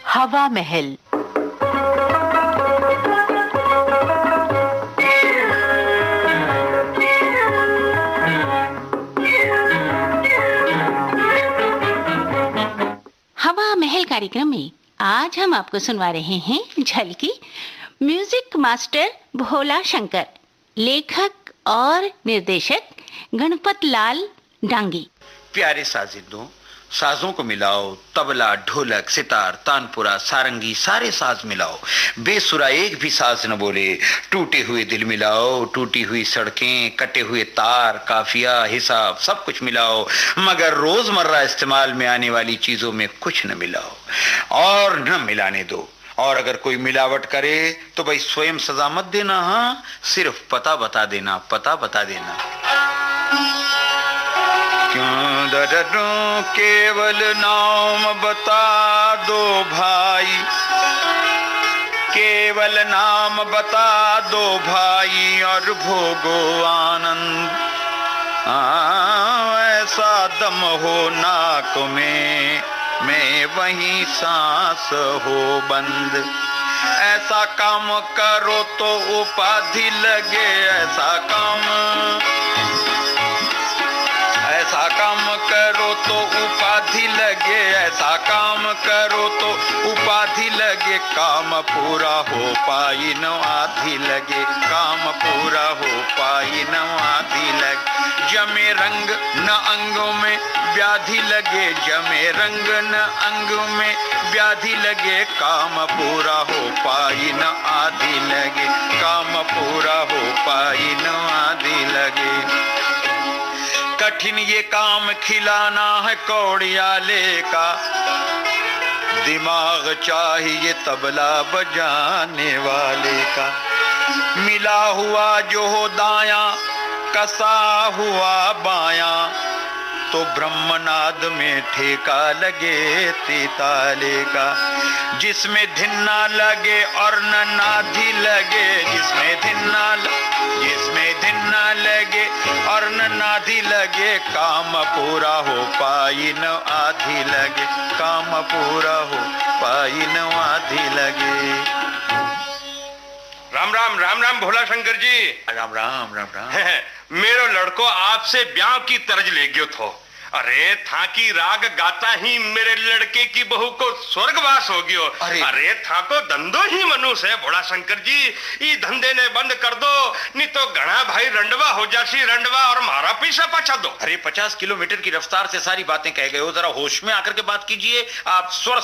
हवा महल। हवा महल कार्यक्रम में आज हम आपको सुनवा रहे हैं झलकी। म्यूजिक मास्टर भोला शंकर, लेखक और निर्देशक गणपत लाल डांगी। प्यारे साजिदों, साजों को मिलाओ, तबला, ढोलक, सितार, तानपुरा, सारंगी, सारे साज मिलाओ, बेसुरा एक भी साज न बोले। टूटे हुए दिल मिलाओ, टूटी हुई सड़कें, कटे हुए तार, काफिया, हिसाब, सब कुछ मिलाओ, मगर रोजमर्रा इस्तेमाल में आने वाली चीजों में कुछ न मिलाओ और न मिलाने दो। और अगर कोई मिलावट करे तो भाई स्वयं सजा मत देना, हाँ, सिर्फ पता बता देना, पता बता देना। क्यों डरो, केवल नाम बता दो भाई, केवल नाम बता दो भाई और भोगो आनंद। ऐसा दम हो नाक में वही सांस हो बंद। ऐसा काम करो तो उपाधि लगे, ऐसा काम करो तो उपाधि लगे, ऐसा काम करो तो उपाधि लगे। काम पूरा हो पाई न आधी लगे, काम पूरा हो पाई न आधी लगे। जमे रंग न अंगों में व्याधि लगे, जमे रंग न अंग में व्याधि लगे। काम पूरा हो पाई न आधी लगे, काम पूरा हो पाई न आधी लगे। कठिन ये काम खिलाना है कौड़ियाले का, दिमाग चाहिए तबला बजाने वाले का। मिला हुआ जो हो दाया, कसा हुआ बाया, तो ब्रह्मनाद में ठेका लगे तीताले का। जिसमें धिन ना लगे और न नाधी लगे, जिसमें धिन ना लगे और न नाधी लगे। काम पूरा हो पाई न आधी लगे, काम पूरा हो पाई न आधी लगे। राम राम राम राम भोला शंकर जी। राम राम राम राम। मेरो लड़को आपसे ब्याह की तरज ले गयो थो। अरे था की राग गाता ही मेरे लड़के की बहू को स्वर्गवास हो गयो। अरे था को धंधो ही मनुष्य है भोला शंकर जी, ये धंधे ने बंद कर दो, नहीं तो घना भाई रंडवा हो जासी रंडवा और मारा पीछा पछा दो। अरे 50 किलोमीटर की रफ्तार से सारी बातें कह गए हो, जरा होश में आकर के बात कीजिए। आप स्वर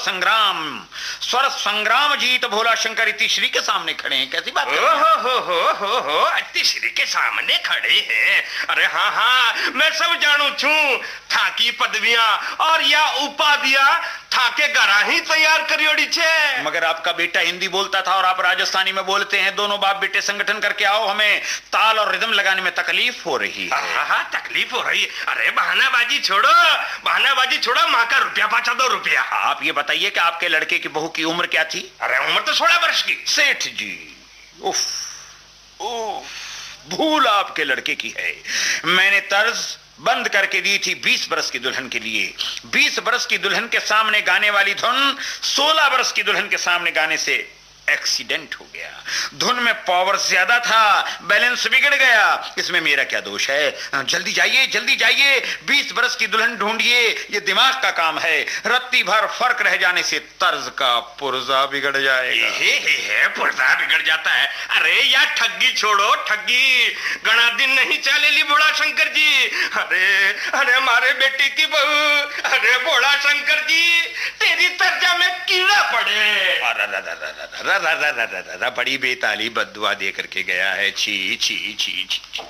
संग्राम जी तो भोला शंकर इतिश्री के सामने खड़े हैं, कैसी बात हो इतिश्री के सामने खड़े हैं। अरे हाँ हाँ, मैं सब जानू छू। था की पदवियां और या उपाधियां था के गरा ही तैयार करियोड़ी छे। मगर आपका बेटा हिंदी बोलता था और आप राजस्थानी में बोलते हैं, दोनों बाप बेटे संगठन करके आओ, हमें ताल और रिदम लगाने में तकलीफ हो रही है। हाँ तकलीफ हो रही। अरे बहानाबाजी छोड़ो, माँ का रुपया बचा दो, रुपया। आप ये बताइए कि आपके लड़के की बहू की उम्र क्या थी? अरे उम्र तो 16 वर्ष की। सेठ जी, उफ, भूल आपके लड़के की है। मैंने तर्ज बंद करके दी थी 20 बरस की दुल्हन के लिए। 20 बरस की दुल्हन के सामने गाने वाली धुन 16 बरस की दुल्हन के सामने गाने से एक्सीडेंट हो गया। धुन में पावर ज्यादा था, बैलेंस बिगड़ गया। इसमें मेरा क्या दोष है? जल्दी जाइए 20 बरस की दुल्हन ढूंढिए, ये दिमाग का काम है। रत्ती भर फर्क रह जाने से तर्ज का पुर्जा बिगड़ जाएगा। पुर्जा बिगड़ जाता है। अरे यार ठगी छोड़ो, ठगी घना दिन नहीं चलेली भोला शंकर जी। अरे हमारे बेटी की बहू, अरे भोला शंकर जी तेरी तर्जा में कीड़ा पड़े। बड़ी बेताली बद्दुआ दे करके गया है। छी छी छी छी।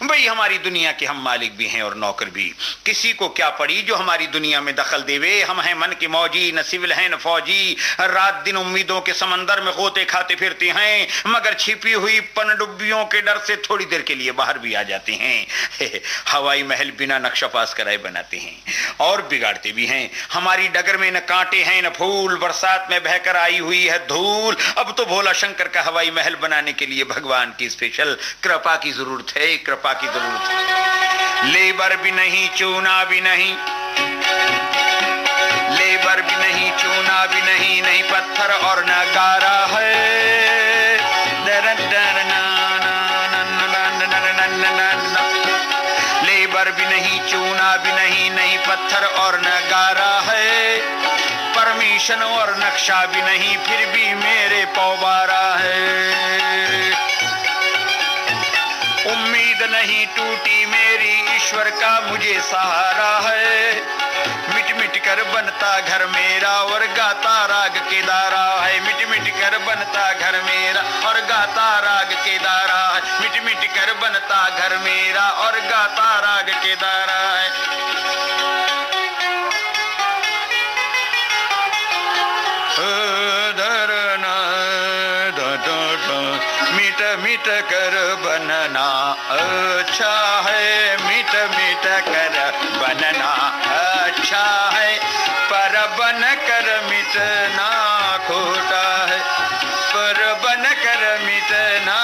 भाई हमारी दुनिया के हम मालिक भी हैं और नौकर भी। किसी को क्या पड़ी जो हमारी दुनिया में दखल देवे? हम हैं मन के मौजी, न सिविल हैं न फौजी। रात दिन उम्मीदों के समंदर में गोते खाते फिरते हैं, मगर छिपी हुई पनडुब्बियों के डर से थोड़ी देर के लिए बाहर भी आ जाते हैं। हवाई महल बिना नक्शा पास कराए बनाते हैं और बिगाड़ते भी हैं। हमारी डगर में न कांटे हैं न फूल, बरसात में बहकर आई हुई है धूल। अब तो भोला शंकर का हवाई महल बनाने के लिए भगवान की स्पेशल कृपा की जरूरत है, कृपा की जरूरत है। लेबर भी नहीं, चूना भी नहीं, लेबर भी नहीं, चूना भी नहीं, नहीं पत्थर और नगारा है। लेबर भी नहीं, चूना भी नहीं, नहीं पत्थर और नगारा है। परमिशन और नक्शा भी नहीं, फिर भी मेरे पौबारा है। उम्मीद नहीं टूटी मेरी, ईश्वर का मुझे सहारा है। मिट मिट कर बनता घर मेरा और गाता राग केदारा है। मिट मिट कर बनता घर मेरा और गाता राग केदारा है। मिट मिट कर बनता घर मेरा और गाता राग केदारा है। मिट मिट कर बनना अच्छा है, मिट मिट कर बनना अच्छा है, पर बन कर मिटना खोटा है, पर बन कर मिटना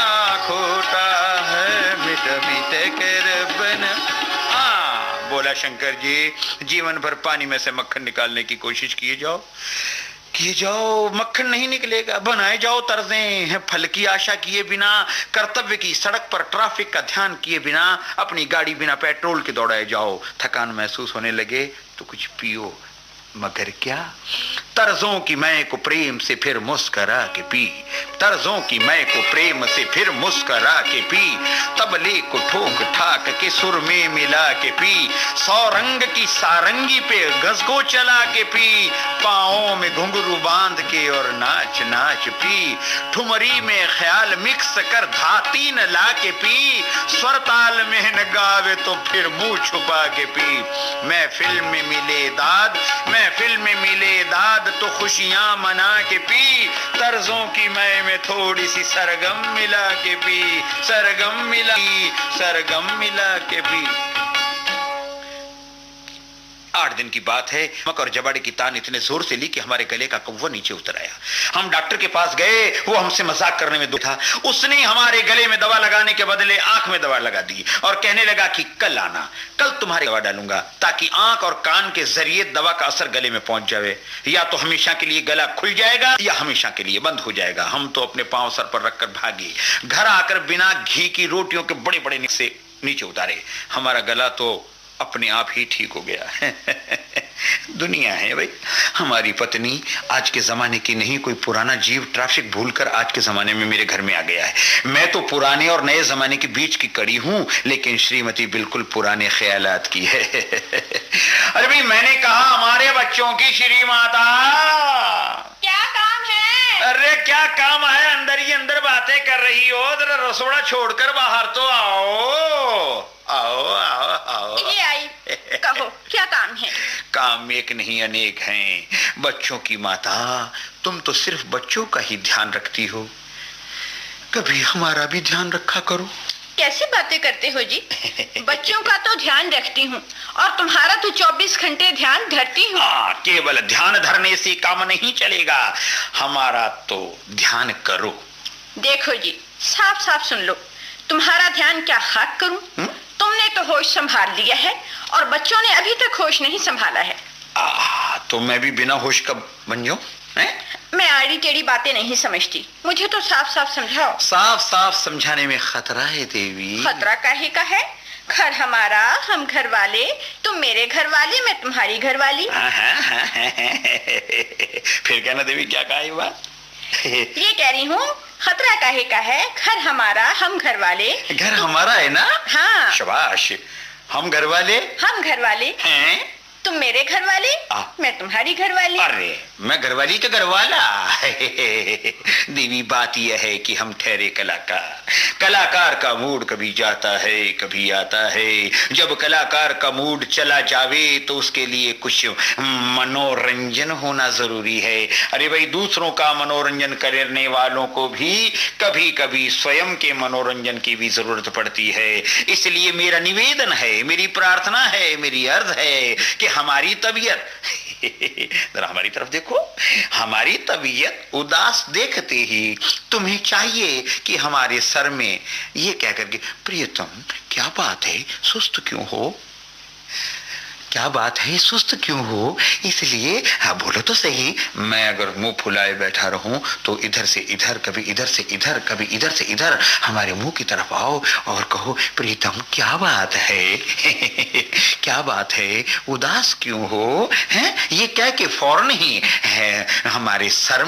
खोटा है, मिट मिट कर बन। बोला शंकर जी, जीवन भर पानी में से मक्खन निकालने की कोशिश किए जाओ, मक्खन नहीं निकलेगा। बनाए जाओ तर्जें, फल की आशा किए बिना, कर्तव्य की सड़क पर ट्रैफिक का ध्यान किए बिना, अपनी गाड़ी बिना पेट्रोल के दौड़ाए जाओ। थकान महसूस होने लगे तो कुछ पियो, मगर क्या? तर्जों की मैं को प्रेम से फिर मुस्करा के पी, तर्जों की मैं को प्रेम से फिर मुस्करा के पी, तबले को ठोक ठाक के सुर में मिला के पी, सौ रंग की सारंगी पे गज को चला के पी, पाँवों में घुंघरू बांध के और नाच नाच पी, ठुमरी में ख्याल मिक्स कर धातीन ला के पी, स्वर ताल में न गावे तो फिर मुंह छुपा के पी। मैं फिल्म में मिले दाद, मैं फिल्म में मिले दाद तो खुशियां मना के पी, तर्जों की मैं में थोड़ी सी सरगम मिला के पी, सरगम मिला के पी। 8 दिन की बात है, मक और जबाड़े की तान इतने जोर से ली कि हमारे गले का कव्वा नीचे उतर आया। हम डॉक्टर के पास गए, वो हमसे मजाक करने में था। उसने हमारे गले में दवा लगाने के बदले आंख में दवा लगा दी और कहने लगा कि कल आना, कल तुम्हारी दवा डालूंगा ताकि आंख और कान के जरिए दवा का असर गले में पहुंच जाए। या तो हमेशा के लिए गला खुल जाएगा या हमेशा के लिए बंद हो जाएगा। हम तो अपने पांव सर पर रखकर भागे, घर आकर बिना घी की रोटियों के बड़े बड़े से नीचे उतारे। हमारा गला तो अपने आप ही ठीक हो गया। दुनिया है भाई। हमारी पत्नी आज के जमाने की नहीं, कोई पुराना जीव ट्रैफिक भूलकर आज के जमाने में मेरे घर में आ गया है। मैं तो पुराने और नए जमाने के बीच की कड़ी हूं, लेकिन श्रीमती बिल्कुल पुराने ख्यालात की है। अरे भाई, मैंने कहा हमारे बच्चों की श्री माता। क्या काम है? अरे क्या काम है, अंदर ही अंदर बातें कर रही हो, जरा रसोड़ा छोड़कर बाहर तो आओ। आओ आओ आओ। ये आई, कहो क्या काम है? काम एक नहीं अनेक हैं। बच्चों की माता, तुम तो सिर्फ बच्चों का ही ध्यान रखती हो, कभी हमारा भी ध्यान रखा करो। कैसी बातें करते हो जी? बच्चों का तो ध्यान रखती हूँ और तुम्हारा तो 24 घंटे ध्यान धरती हूँ। केवल ध्यान धरने से काम नहीं चलेगा, हमारा तो ध्यान करो। देखो जी, साफ साफ सुन लो, तुम्हारा ध्यान क्या खाक करूं? तुमने तो होश संभाल लिया है और बच्चों ने अभी तक होश नहीं संभाला है। तो मैं भी बिना होश कब बन जाऊं? मैं आड़ी टेढ़ी बातें नहीं समझती, मुझे तो साफ साफ समझाओ। साफ साफ समझाने में खतरा है देवी। खतरा काहे का है? घर हमारा, हम घर वाले, तुम मेरे घर वाले, मैं तुम्हारी घर वाली। फिर कहना देवी, क्या कहा ये बात? ये कह रही हूँ, खतरा काहे का है? घर हमारा, हम घर वाले। घर हमारा है ना? हाँ। शाबाश। हम घर वाले हैं। तुम मेरे घर वाले, मैं तुम्हारी घर वाली। अरे मैं घरवाली का घरवाला। देवी, बात यह है कि हम ठहरे कलाकार का मूड कभी जाता है कभी आता है। जब कलाकार का मूड चला जावे तो उसके लिए कुछ मनोरंजन होना जरूरी है। अरे भाई, दूसरों का मनोरंजन करने वालों को भी कभी कभी स्वयं के मनोरंजन की भी जरूरत पड़ती है। इसलिए मेरा निवेदन है, मेरी प्रार्थना है, मेरी अर्ज है कि हमारी तबीयत जरा हमारी तरफ देखो, हमारी तबीयत उदास देखते ही तुम्हें चाहिए कि हमारे सर में ये कह करके, प्रियतम क्या बात है, सुस्त क्यों हो? क्या बात है, सुस्त क्यों हो? इसलिए हाँ बोलो तो सही। मैं अगर मुंह फुलाए बैठा रहूं तो इधर से इधर, कभी इधर से इधर, कभी इधर से इधर, हमारे मुंह की तरफ आओ और कहो प्रीतम क्या बात है? क्या बात है, उदास क्यों हो? हैं? ये क्या कि फौरन ही है हमारे सर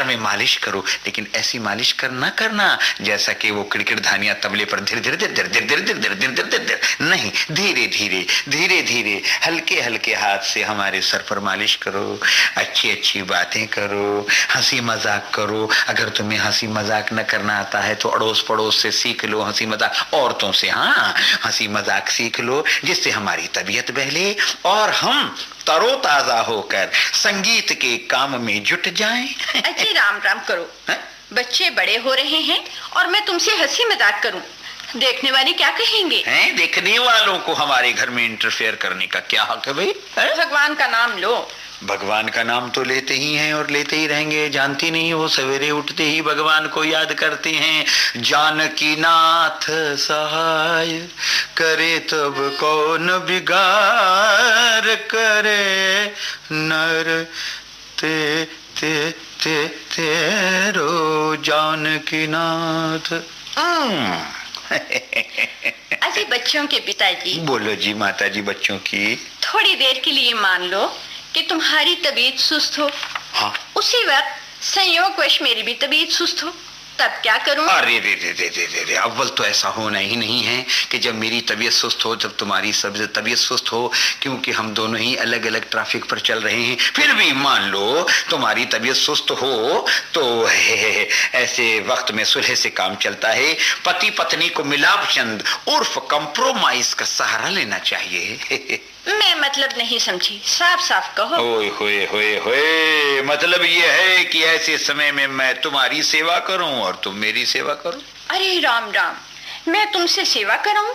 में मालिश करो, लेकिन ऐसी मालिश करना जैसा कि वो किड़किड़ धानिया तबले पर धीरे धीरे धीरे धीरे धीरे धीरे धीरे धीरे नहीं, धीरे धीरे धीरे धीरे हल्के हल्के हाथ से हमारे सर पर मालिश करो। अच्छी अच्छी बातें करो, हंसी मजाक करो। अगर तुम्हें हंसी मजाक न करना आता है तो अड़ोस पड़ोस से सीख लो हंसी मजाक, औरतों से हाँ हंसी मजाक सीख लो, जिससे हमारी तबीयत बहले और हम तरोताजा होकर संगीत के काम में जुट जाएं। अच्छी राम राम करो। बच्चे बड़े हो रहे हैं और मैं तुमसे हंसी मजाक करूं, देखने वाले क्या कहेंगे? हैं? देखने वालों को हमारे घर में इंटरफेयर करने का क्या हक है भाई? भगवान का नाम लो। भगवान का नाम तो लेते ही हैं और लेते ही रहेंगे। जानती नहीं हो, सवेरे उठते ही भगवान को याद करते हैं। जानकी नाथ सहाय करे तब कौन बिगाड़ करे, नर ते ते ते तेरो जानकी नाथ। अजी बच्चों के पिताजी। बोलो जी माता जी। बच्चों की थोड़ी देर के लिए मान लो कि तुम्हारी तबीयत सुस्त हो। हाँ। उसी वक्त संयोगवश मेरी भी तबीयत सुस्त हो, तब क्या करूं? अरे रे अव्वल तो ऐसा होना ही नहीं है कि जब मेरी तबीयत सुस्त हो जब तुम्हारी सब तबीयत सुस्त हो, क्योंकि हम दोनों ही अलग अलग ट्रैफिक पर चल रहे हैं। फिर भी मान लो तुम्हारी तबीयत सुस्त हो तो ऐसे वक्त में सुलह से काम चलता है। पति पत्नी को मिलाप चंद उर्फ कंप्रोमाइज का सहारा लेना चाहिए। मैं मतलब नहीं समझी, साफ साफ कहो। ओए होए होए होए, मतलब ये है कि ऐसे समय में मैं तुम्हारी सेवा करूं और तुम मेरी सेवा करो। अरे राम राम, मैं तुमसे सेवा कराऊं,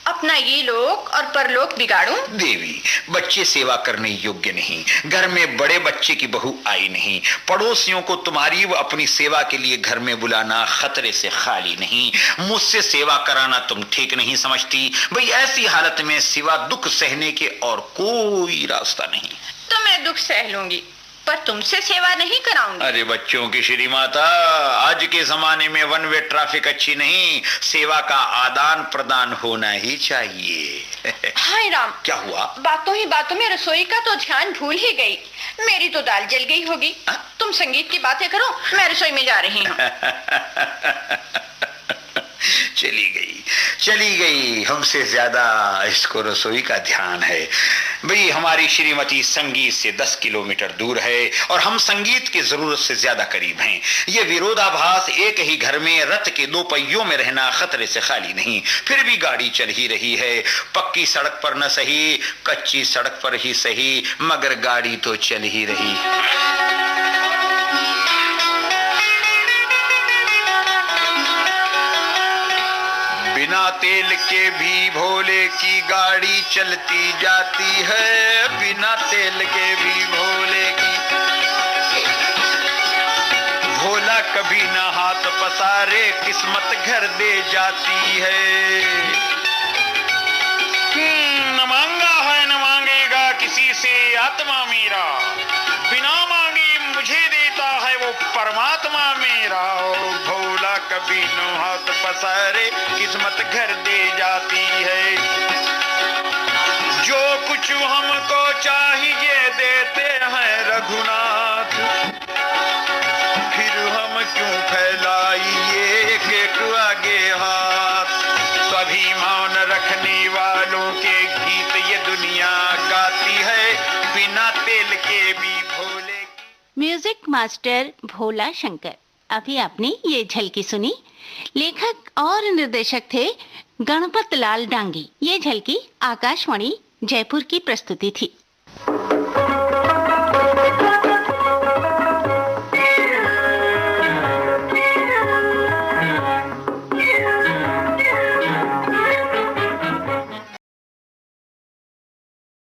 अपना ये लोक और परलोक बिगाड़ूं? देवी, बच्चे सेवा करने योग्य नहीं, घर में बड़े बच्चे की बहू आई नहीं, पड़ोसियों को तुम्हारी व अपनी सेवा के लिए घर में बुलाना खतरे से खाली नहीं, मुझसे सेवा कराना तुम ठीक नहीं समझती। भाई ऐसी हालत में सिवा दुख सहने के और कोई रास्ता नहीं। तो मैं दुख सह लूंगी, पर तुमसे सेवा नहीं कराऊंगी। अरे बच्चों की श्री माता, आज के जमाने में वन वे ट्रैफिक अच्छी नहीं, सेवा का आदान प्रदान होना ही चाहिए। हाय राम, क्या हुआ? बातों ही बातों में रसोई का तो ध्यान भूल ही गई। मेरी तो दाल जल गई होगी। तुम संगीत की बातें करो, मैं रसोई में जा रही हूँ। चली गई, हमसे ज्यादा इसको रसोई का ध्यान है। भाई हमारी श्रीमती संगीत से 10 किलोमीटर दूर है और हम संगीत की जरूरत से ज्यादा करीब हैं। ये विरोधाभास, एक ही घर में रथ के 2 पहियों में रहना खतरे से खाली नहीं। फिर भी गाड़ी चल ही रही है, पक्की सड़क पर न सही, कच्ची सड़क पर ही सही, मगर गाड़ी तो चल ही रही। बिना तेल के भी भोले की गाड़ी चलती जाती है, बिना तेल के भी भोले की। भोला कभी ना हाथ पसारे, किस्मत घर दे जाती है। न मांगा है न मांगेगा किसी से आत्मा मेरा, बिना मांगे मुझे देता है वो परमात्मा मेरा। भोला कभी न हाथ पसारे, किस्मत घर दे जाती है। जो कुछ हमको चाहिए देते हैं रघुनाथ, फिर हम क्यों फैलाइए एक एक आगे हाथ। स्वाभिमान रखने वालों के गीत ये दुनिया गाती है, बिना तेल के भी भोले। म्यूजिक मास्टर भोला शंकर। अभी आपने ये झलकी सुनी। लेखक और निर्देशक थे गणपत लाल डांगी। ये झलकी आकाशवाणी जयपुर की प्रस्तुति थी।